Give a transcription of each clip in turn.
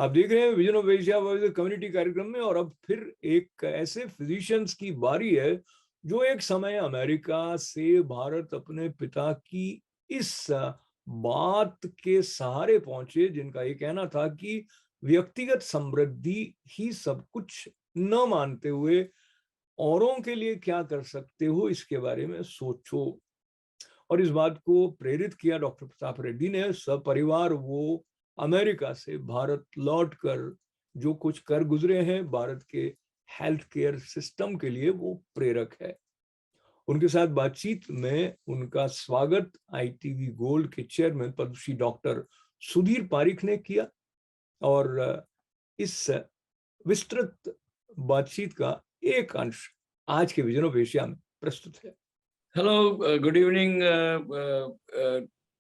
आप देख रहे हैं विजन ऑफ एशिया कम्युनिटी कार्यक्रम में, और अब फिर एक ऐसे फिजिशियंस की बारी है जो एक समय अमेरिका से भारत अपने पिता की इस बात के सहारे पहुंचे, जिनका ये कहना था कि व्यक्तिगत समृद्धि ही सब कुछ न मानते हुए औरों के लिए क्या कर सकते हो इसके बारे में सोचो। और इस बात को प्रेरित किया डॉक्टर प्रताप रेड्डी ने। सपरिवार वो अमेरिका से भारत लौटकर जो कुछ कर गुजरे हैं भारत के हेल्थ केयर सिस्टम के लिए, वो प्रेरक है। उनके साथ बातचीत में उनका स्वागत ITV गोल्ड के चेयरमैन पद्मश्री डॉक्टर सुधीर पारिक ने किया, और इस विस्तृत बातचीत का एक अंश आज के विजन ऑफ एशिया में प्रस्तुत है। Hello, good evening,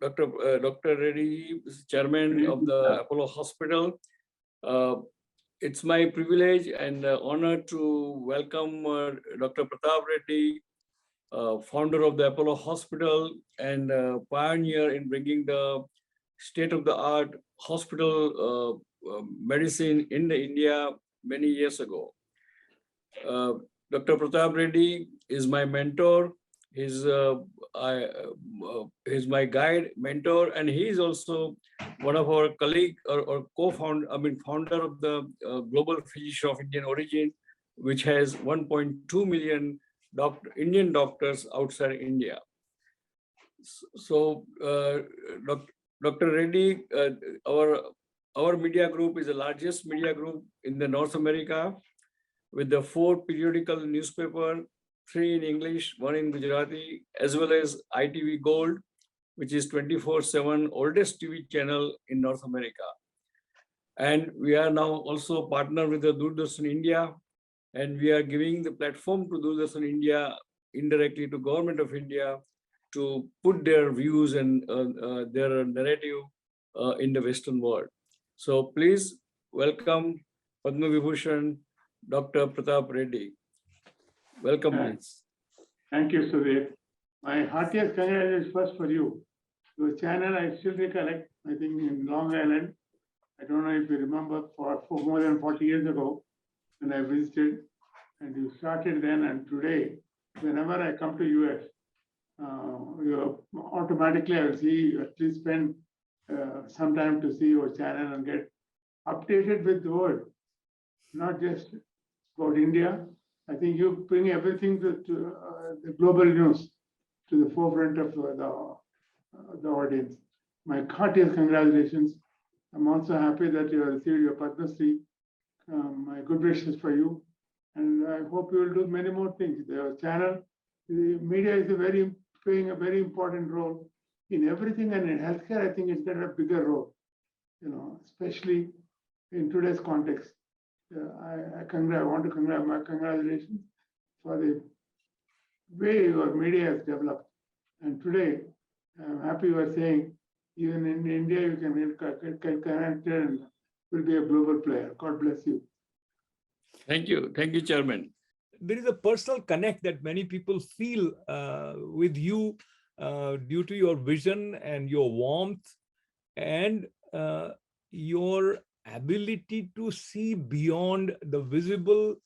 Dr. Reddy, Chairman of the Apollo Hospital. It's my privilege and honor to welcome Dr. Pratap Reddy, founder of the Apollo Hospital and pioneer in bringing the state-of-the-art hospital medicine in India many years ago. Dr. Pratap Reddy is my mentor. He's my guide, mentor, and he is also one of our colleague or co-founder, founder of the Global Physician of Indian Origin, which has 1.2 million Indian doctors outside India. So, Dr. Reddy, our media group is the largest media group in the North America, with the 4 periodical newspaper, 3 in English, 1 in Gujarati, as well as ITV Gold, which is 24/7 oldest TV channel in North America. And we are now also partner with the Doordarshan India, and we are giving the platform to Doordarshan India indirectly to Government of India to put their views and their narrative in the Western world. So please welcome Padma Vibhushan, Dr. Pratap Reddy. Welcome, please. Thank you, Sudhir. My heartiest congratulations first for you. Your channel, I still recollect, I think in Long Island. I don't know if you remember, for more than 40 years ago, when I visited, and you started then, and today, whenever I come to US, automatically I will see, at least spend some time to see your channel and get updated with the world, not just about India. I think you bring everything to the global news to the forefront of the audience. My heartiest congratulations. I'm also happy that you have received your Padma Shri. My good wishes for you. And I hope you will do many more things. The channel, the media is playing a very important role in everything, and in healthcare, I think it's got a bigger role, especially in today's context. I want to congratulations for the way your media has developed. And today, I'm happy you are saying, even in India, you can get connected and will be a global player. God bless you. Thank you. Thank you, Chairman. There is a personal connect that many people feel with you due to your vision and your warmth and your ability to see beyond the visible.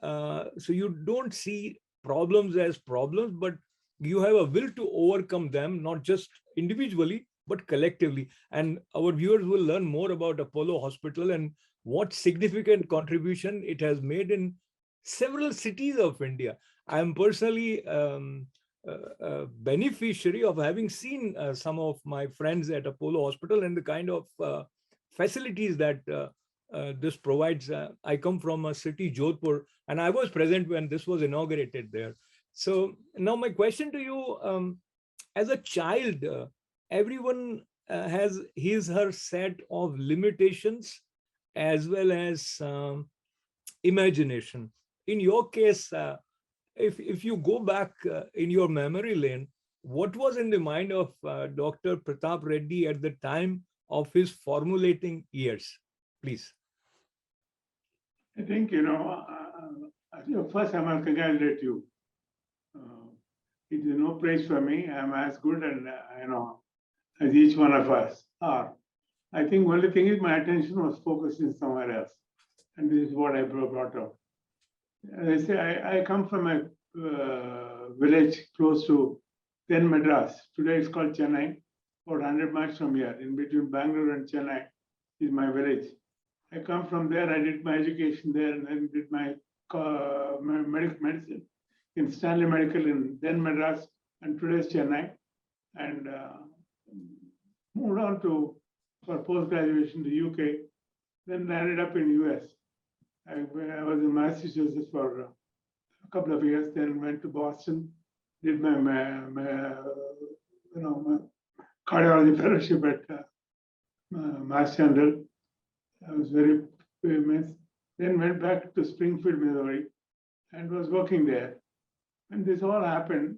So you don't see problems as problems, but you have a will to overcome them, not just individually, but collectively. And our viewers will learn more about Apollo Hospital and what significant contribution it has made in several cities of India. I am personally a beneficiary of having seen some of my friends at Apollo Hospital and the kind of facilities that this provides. I come from a city, Jodhpur, and I was present when this was inaugurated there. So now my question to you, as a child, everyone has her set of limitations as well as imagination. In your case, if you go back in your memory lane, what was in the mind of Dr. Pratap Reddy at the time of his formulating years, please? I think, first I must congratulate you. It is no praise for me. I'm as good and, as each one of us are. I think only thing is my attention was focused in somewhere else. And this is what I brought up. As I say, I come from a village close to then Madras. Today it's called Chennai, about 100 miles from here. In between Bangalore and Chennai is my village. I come from there. I did my education there, and then did my medicine in Stanley Medical in then Madras, and today's Chennai, and moved on to for post graduation to UK. Then landed up in US. I was in Massachusetts for a couple of years. Then went to Boston, did my cardiology fellowship at Mass General. I was very famous. Then went back to Springfield, Missouri, and was working there. And this all happened.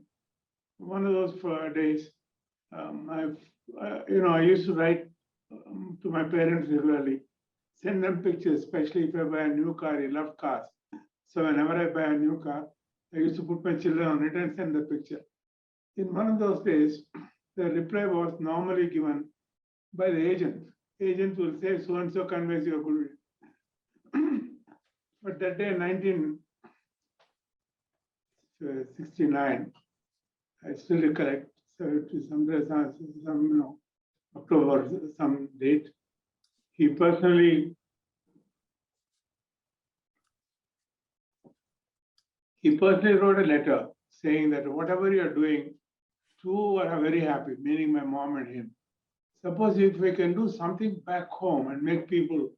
One of those days, I used to write to my parents regularly, send them pictures, especially if I buy a new car. He loved cars. So whenever I buy a new car, I used to put my children on it and send the picture. In one of those days, the reply was normally given by the agent. Agent will say, so-and-so conveys your goodwill. But that day, 1969, I still recollect, so it was some October, some date. He personally wrote a letter saying that whatever you are doing, two are very happy, meaning my mom and him. Suppose if we can do something back home and make people,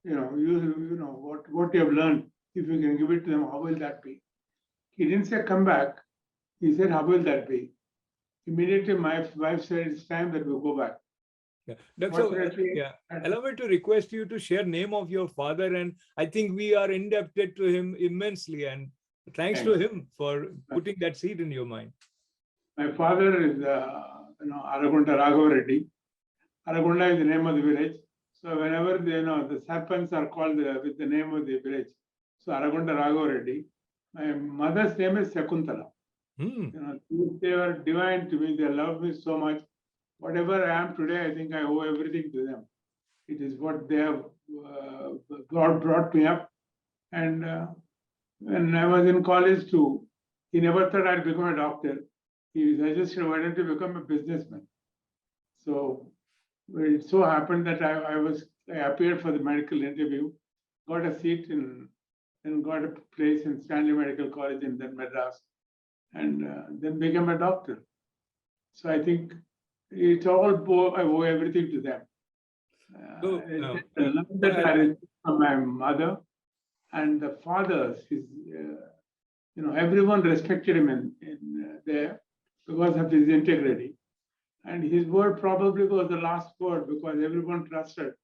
what you have learned, if you can give it to them, how will that be? He didn't say come back. He said, how will that be? Immediately, my wife said, it's time that we go back. Yeah. Allow me to request you to share name of your father, and I think we are indebted to him immensely, and thanks to him for putting that seed in your mind. My father is, Aragunda Raghav Reddy. Aragunda is the name of the village. So whenever the serpents are called with the name of the village, so Aragunda Raghav Reddy. My mother's name is Sakuntala. They were divine to me. They loved me so much. Whatever I am today, I think I owe everything to them. It is what they have brought me up. And when I was in college too, he never thought I'd become a doctor. He suggested, why don't you become a businessman? So it so happened that I appeared for the medical interview, got a seat and got a place in Stanley Medical College in then Madras, and then became a doctor. So I think it's all, I owe everything to them. The love that I received from my mother and the fathers, everyone respected him in there because of his integrity. And his word probably was the last word because everyone trusted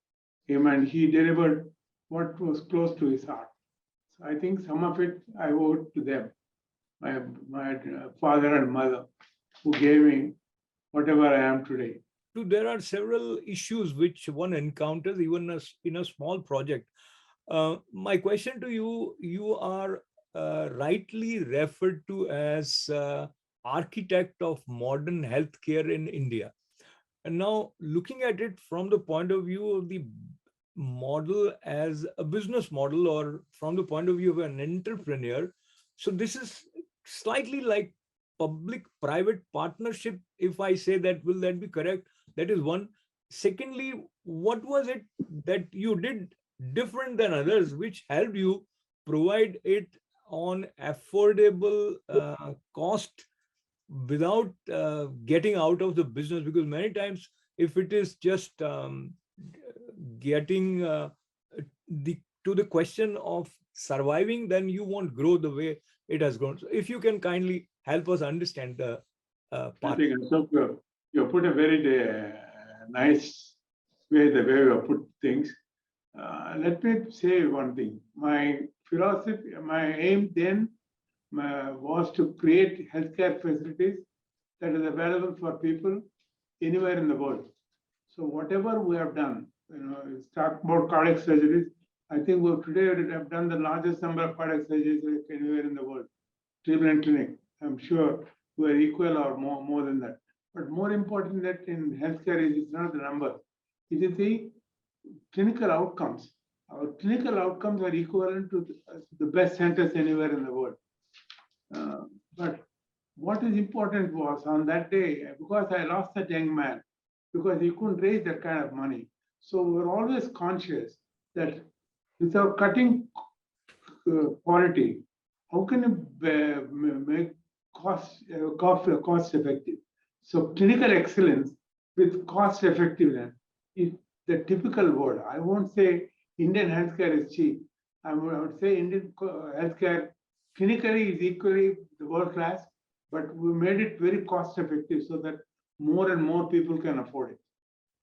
him and he delivered what was close to his heart. So I think some of it I owe to them, my father and mother, who gave me whatever I am today. There are several issues which one encounters even in a small project. My question to you, you are rightly referred to as architect of modern healthcare in India. And now looking at it from the point of view of the model as a business model or from the point of view of an entrepreneur, so this is slightly like public-private partnership, if I say that, will that be correct? That is one. Secondly, what was it that you did different than others, which helped you provide it on affordable cost without getting out of the business? Because many times, if it is just getting to the question of surviving, then you won't grow the way it has grown. So if you can kindly help us understand the part. So you put a very nice way, the way you put things. Let me say one thing. My philosophy, my aim then was to create healthcare facilities that is available for people anywhere in the world. So whatever we have done, talk about cardiac surgeries, I think today we have done the largest number of cardiac surgeries anywhere in the world. Cleveland Clinic, I'm sure we are equal or more than that. But more important that in healthcare is it's not the number, It is the clinical outcomes. Our clinical outcomes are equivalent to the best centers anywhere in the world. But what is important was on that day, because I lost that young man, because he couldn't raise that kind of money. So we were always conscious that without cutting quality, how can you make cost effective? So clinical excellence with cost effectiveness is the typical word. I won't say Indian healthcare is cheap. I would say Indian healthcare clinically is equally the world class, but we made it very cost effective so that more and more people can afford it.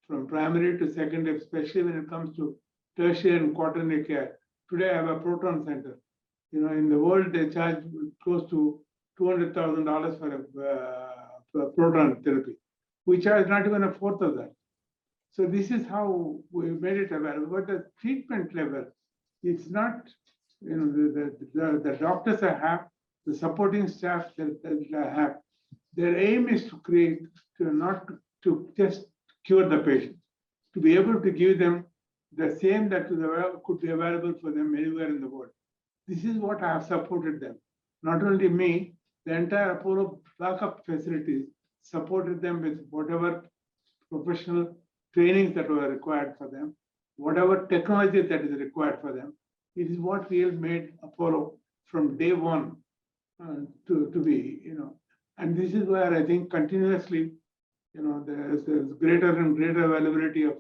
From primary to secondary, especially when it comes to tertiary and quaternary care. Today I have a proton center. In the world they charge close to $200,000 for a proton therapy. We charge not even a fourth of that. So this is how we made it available. But the treatment level, it's not, the doctors I have, the supporting staff that I have, their aim is to create, not to just cure the patient, to be able to give them the same that could be available for them anywhere in the world. This is what I have supported them. Not only me, the entire Apollo backup facilities supported them with whatever professional trainings that were required for them, whatever technology that is required for them. It is what really made Apollo from day one to be, and this is where I think continuously, there's greater and greater availability of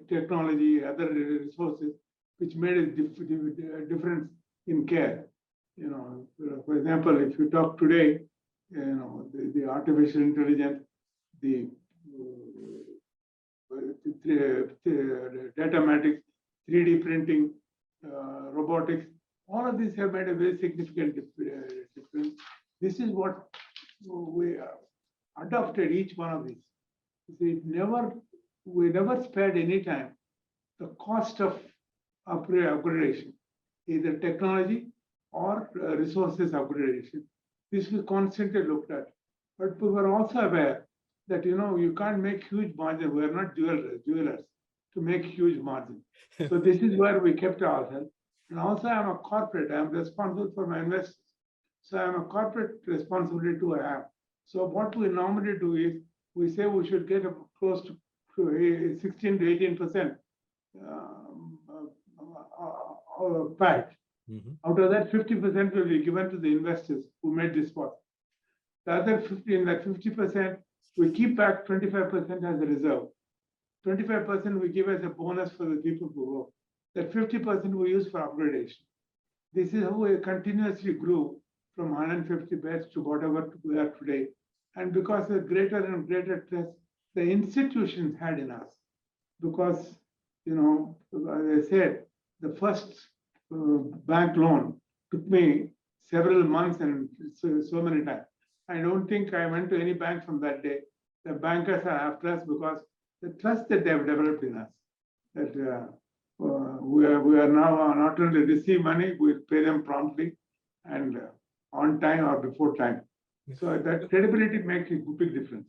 technology, other resources, which made a difference in care. For example, if you talk today, the artificial intelligence, the data matrix, 3D printing, robotics, all of these have made a very significant difference. This is what we adopted, each one of these. We never spared any time the cost of upgradation, either technology or resources upgradation. This we constantly looked at. But we were also aware that you can't make huge margin. We are not jewelers to make huge margin. So this is where we kept ourselves. And also I'm a corporate. I'm responsible for my investors. So I'm a corporate responsibility to have. So what we normally do is we say we should get close to 16 to 18% PAT. Out of that, 50% will be given to the investors who made this possible. The other 50%, we keep back 25% as a reserve. 25% we give as a bonus for the people who work. That 50% we use for upgradation. This is how we continuously grew from 150 beds to whatever we are today. And because of greater and greater trust the institutions had in us. Because, as I said, the first bank loan took me several months and so many times. I don't think I went to any bank from that day. The bankers have trust because the trust that they have developed in us, that we are now not only receive money, we pay them promptly and on time or before time. So that credibility makes a big difference.